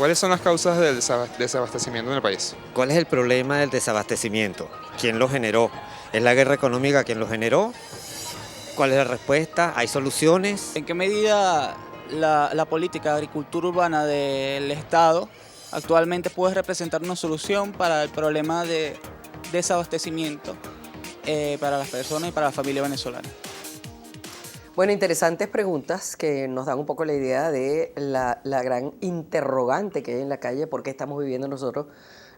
¿Cuáles son las causas del desabastecimiento en el país? ¿Cuál es el problema del desabastecimiento? ¿Quién lo generó? ¿Es la guerra económica quien lo generó? ¿Cuál es la respuesta? ¿Hay soluciones? ¿En qué medida la política de agricultura urbana del Estado actualmente puede representar una solución para el problema de desabastecimiento para las personas y para la familia venezolana? Bueno, interesantes preguntas que nos dan un poco la idea de la gran interrogante que hay en la calle, por qué estamos viviendo nosotros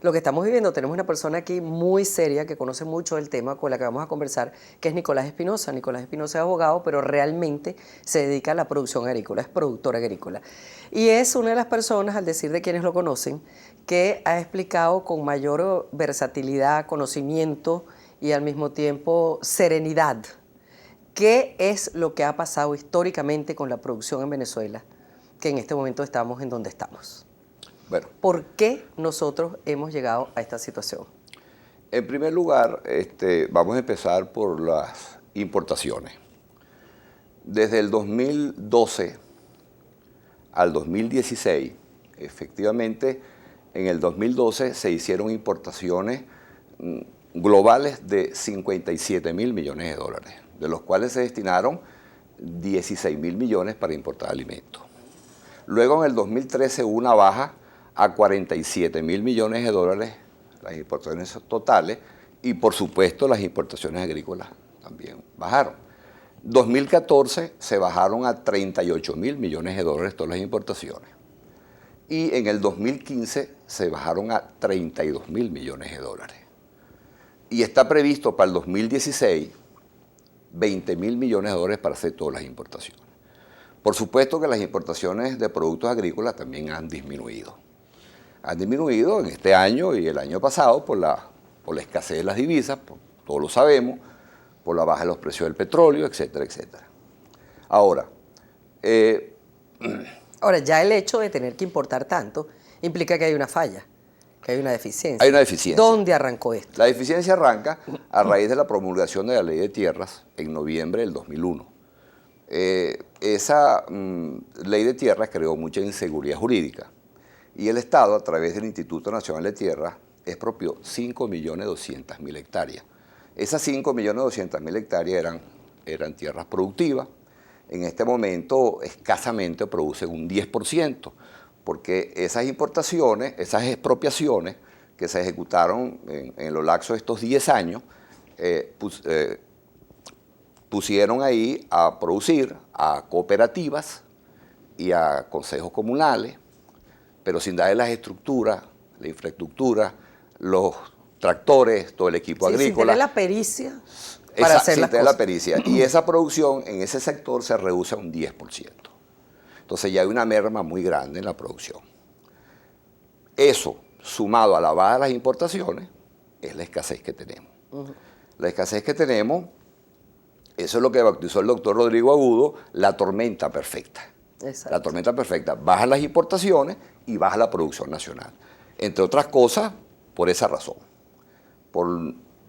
lo que estamos viviendo. Tenemos una persona aquí muy seria que conoce mucho el tema, con la que vamos a conversar, que es Nicolás Espinosa. Nicolás Espinosa es abogado, pero realmente se dedica a la producción agrícola, es productor agrícola. Y es una de las personas, al decir de quienes lo conocen, que ha explicado con mayor versatilidad, conocimiento y al mismo tiempo serenidad qué es lo que ha pasado históricamente con la producción en Venezuela, que en este momento estamos en donde estamos. Bueno, ¿Por qué nosotros hemos llegado a esta situación? en primer lugar, vamos a empezar por las importaciones. Desde el 2012 al 2016, efectivamente, en el 2012 se hicieron importaciones globales de 57.000 millones de dólares, de los cuales se destinaron 16.000 millones para importar alimentos. Luego en el 2013 hubo una baja a 47.000 millones de dólares las importaciones totales y por supuesto las importaciones agrícolas también bajaron. 2014 se bajaron a 38.000 millones de dólares todas las importaciones y en el 2015 se bajaron a 32.000 millones de dólares. Y está previsto para el 2016 20.000 millones de dólares para hacer todas las importaciones. Por supuesto que las importaciones de productos agrícolas también han disminuido. Han disminuido en este año y el año pasado por la escasez de las divisas, todos lo sabemos, por la baja de los precios del petróleo, etcétera, etcétera. Ahora, ya el hecho de tener que importar tanto implica que hay una falla, que hay una deficiencia. hay una deficiencia. ¿Dónde arrancó esto? La deficiencia arranca a raíz de la promulgación de la Ley de Tierras en noviembre del 2001. Esa Ley de Tierras creó mucha inseguridad jurídica y el Estado, a través del Instituto Nacional de Tierras, expropió 5.200.000 hectáreas. Esas 5.200.000 hectáreas eran tierras productivas. En este momento escasamente producen un 10%, porque esas importaciones, esas expropiaciones que se ejecutaron en lo lapso de estos 10 años, pusieron ahí a producir a cooperativas y a consejos comunales, pero sin darle las estructuras, la infraestructura, los tractores, todo el equipo agrícola. Sin tener la pericia para hacer las cosas. La pericia. Y esa producción en ese sector se reduce a un 10%. Entonces ya hay una merma muy grande en la producción. Eso, sumado a la baja de las importaciones, es la escasez que tenemos. La escasez que tenemos, eso es lo que bautizó el doctor Rodrigo Agudo, la tormenta perfecta. Exacto. La tormenta perfecta. Bajan las importaciones y baja la producción nacional. Entre otras cosas, por esa razón. Por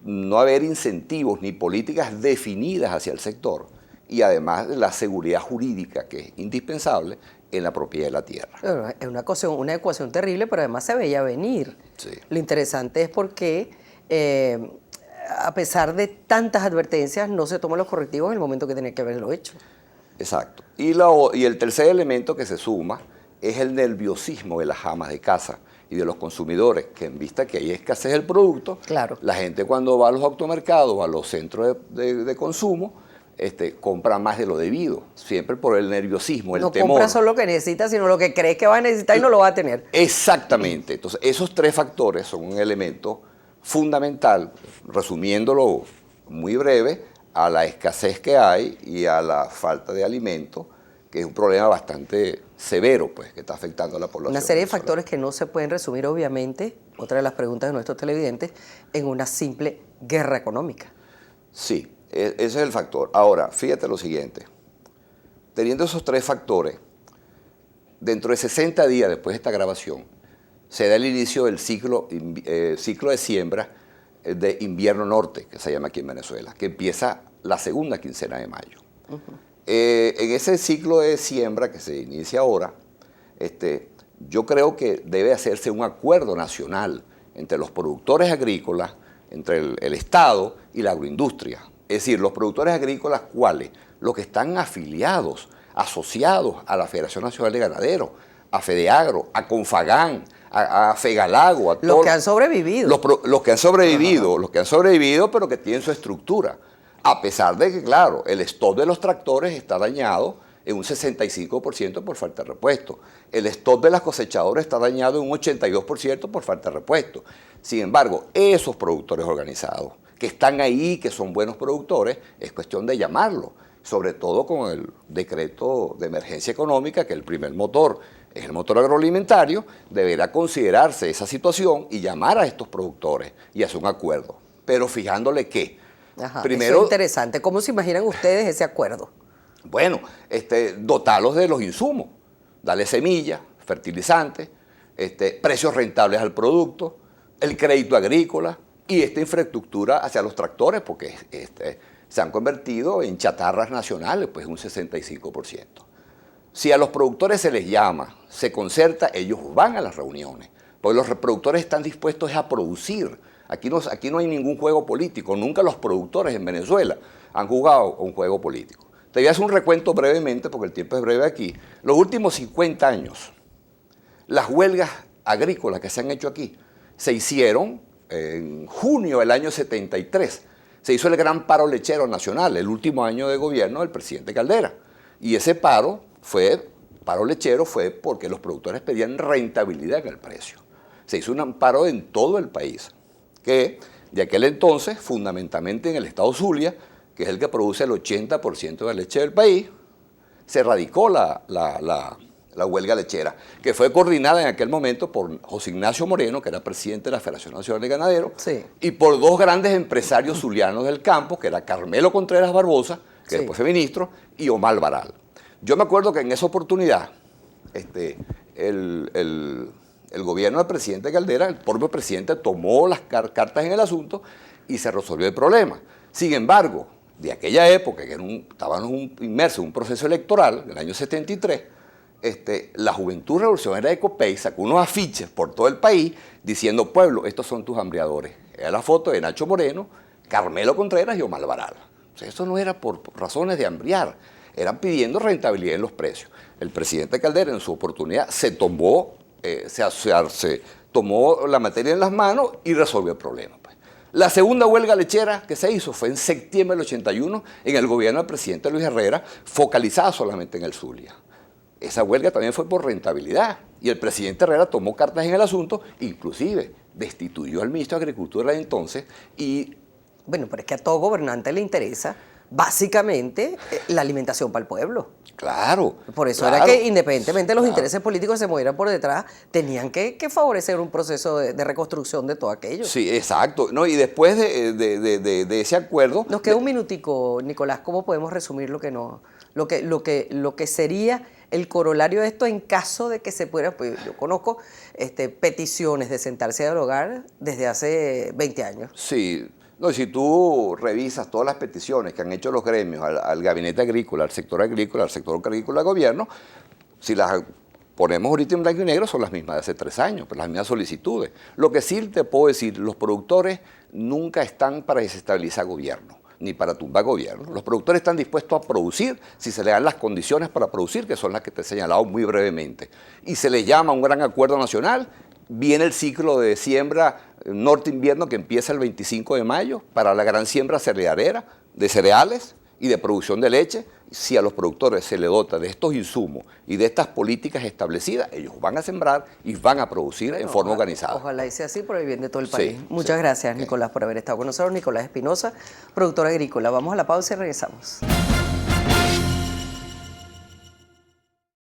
no haber incentivos ni políticas definidas hacia el sector y además de la seguridad jurídica que es indispensable en la propiedad de la tierra. Bueno, es una ecuación terrible, pero además se veía venir. Sí. Lo interesante es porque a pesar de tantas advertencias no se toman los correctivos en el momento que tenía que haberlo hecho. Exacto. Y el tercer elemento que se suma es el nerviosismo de las amas de casa y de los consumidores, que en vista que hay escasez del producto, claro, la gente cuando va a los automercados, a los centros de consumo, compra más de lo debido, siempre por el nerviosismo, el temor. No compra solo lo que necesita, sino lo que crees que va a necesitar y no lo va a tener. Exactamente. Entonces, esos tres factores son un elemento fundamental, resumiéndolo muy breve, a la escasez que hay y a la falta de alimentos, que es un problema bastante severo, pues, que está afectando a la población. Una serie de factores que no se pueden resumir, obviamente, otra de las preguntas de nuestros televidentes, en una simple guerra económica. Sí, ese es el factor. Ahora, fíjate lo siguiente. Teniendo esos tres factores, dentro de 60 días después de esta grabación, se da el inicio del ciclo de siembra de invierno norte, que se llama aquí en Venezuela, que empieza la segunda quincena de mayo. En ese ciclo de siembra que se inicia ahora, yo creo que debe hacerse un acuerdo nacional entre los productores agrícolas, entre el Estado y la agroindustria. Es decir, los productores agrícolas, ¿cuáles? Los que están afiliados, asociados a la Federación Nacional de Ganaderos, a Fedeagro, a Confagán, a Fegalago, a Los que han sobrevivido. los que han sobrevivido, los que han sobrevivido, pero que tienen su estructura. A pesar de que, claro, el stock de los tractores está dañado en un 65% por falta de repuesto. El stock de las cosechadoras está dañado en un 82% por falta de repuesto. Sin embargo, esos productores organizados que están ahí, que son buenos productores, es cuestión de llamarlos, sobre todo con el decreto de emergencia económica, que el primer motor es el motor agroalimentario, deberá considerarse esa situación y llamar a estos productores y hacer un acuerdo. Pero fijándole que, Ajá, primero, eso es interesante. ¿Cómo se imaginan ustedes ese acuerdo? bueno, dotarlos de los insumos, darle semillas, fertilizantes, precios rentables al producto, el crédito agrícola y esta infraestructura hacia los tractores, porque se han convertido en chatarras nacionales, pues un 65%. Si a los productores se les llama, se concerta, ellos van a las reuniones, porque los productores están dispuestos a producir. Aquí no hay ningún juego político, nunca los productores en Venezuela han jugado un juego político. Te voy a hacer un recuento brevemente, porque el tiempo es breve aquí. Los últimos 50 años, las huelgas agrícolas que se han hecho aquí, se hicieron en junio del año 73. Se hizo el gran paro lechero nacional, el último año de gobierno del presidente Caldera. Y ese paro lechero fue porque los productores pedían rentabilidad en el precio. Se hizo un paro en todo el país, que de aquel entonces, fundamentalmente en el estado Zulia, que es el que produce el 80% de la leche del país, se radicó la huelga lechera, que fue coordinada en aquel momento por José Ignacio Moreno, que era presidente de la Federación Nacional de Ganaderos, Sí. y por dos grandes empresarios zulianos del campo, que era Carmelo Contreras Barbosa, que Sí. después fue ministro, y Omar Baral. Yo me acuerdo que en esa oportunidad, el gobierno del presidente Caldera, el propio presidente tomó las cartas en el asunto y se resolvió el problema. Sin embargo, de aquella época, que estábamos inmersos en un proceso electoral, en el año 73, la Juventud Revolucionaria de Copey sacó unos afiches por todo el país diciendo: pueblo, estos son tus hambriadores. Era la foto de Nacho Moreno, Carmelo Contreras y Omar Baral. O sea, eso no era por razones de hambriar, eran pidiendo rentabilidad en los precios. El presidente Caldera, en su oportunidad, se tomó la materia en las manos y resolvió el problema. Pues. La segunda huelga lechera que se hizo fue en septiembre del 81 en el gobierno del presidente Luis Herrera, focalizada solamente en el Zulia. Esa huelga también fue por rentabilidad y el presidente Herrera tomó cartas en el asunto, inclusive destituyó al ministro de Agricultura de entonces y... Bueno, pero es que a todo gobernante le interesa básicamente la alimentación para el pueblo. Claro. Por eso claro, era que independientemente de los claro. intereses políticos que se movieran por detrás, tenían que favorecer un proceso de reconstrucción de todo aquello. Sí, exacto. No, y después de ese acuerdo... Nos queda un minutico, Nicolás. ¿Cómo podemos resumir lo que sería el corolario de esto en caso de que se pudiera? Pues yo conozco peticiones de sentarse a dialogar desde hace 20 años. Sí. No, si tú revisas todas las peticiones que han hecho los gremios al gabinete agrícola, al sector agrícola de gobierno, si las ponemos ahorita en blanco y negro, son las mismas de hace 3 años, pero las mismas solicitudes. Lo que sí te puedo decir, los productores nunca están para desestabilizar gobierno, ni para tumbar gobierno. Los productores están dispuestos a producir si se le dan las condiciones para producir, que son las que te he señalado muy brevemente. Y se les llama a un gran acuerdo nacional. Viene el ciclo de siembra norte-invierno que empieza el 25 de mayo para la gran siembra cerealera de cereales y de producción de leche. Si a los productores se les dota de estos insumos y de estas políticas establecidas, ellos van a sembrar y van a producir en forma organizada. Ojalá y sea así por el bien de todo el Sí, país. Muchas sí. gracias, Nicolás, por haber estado con nosotros. Nicolás Espinosa, productor agrícola. Vamos a la pausa y regresamos.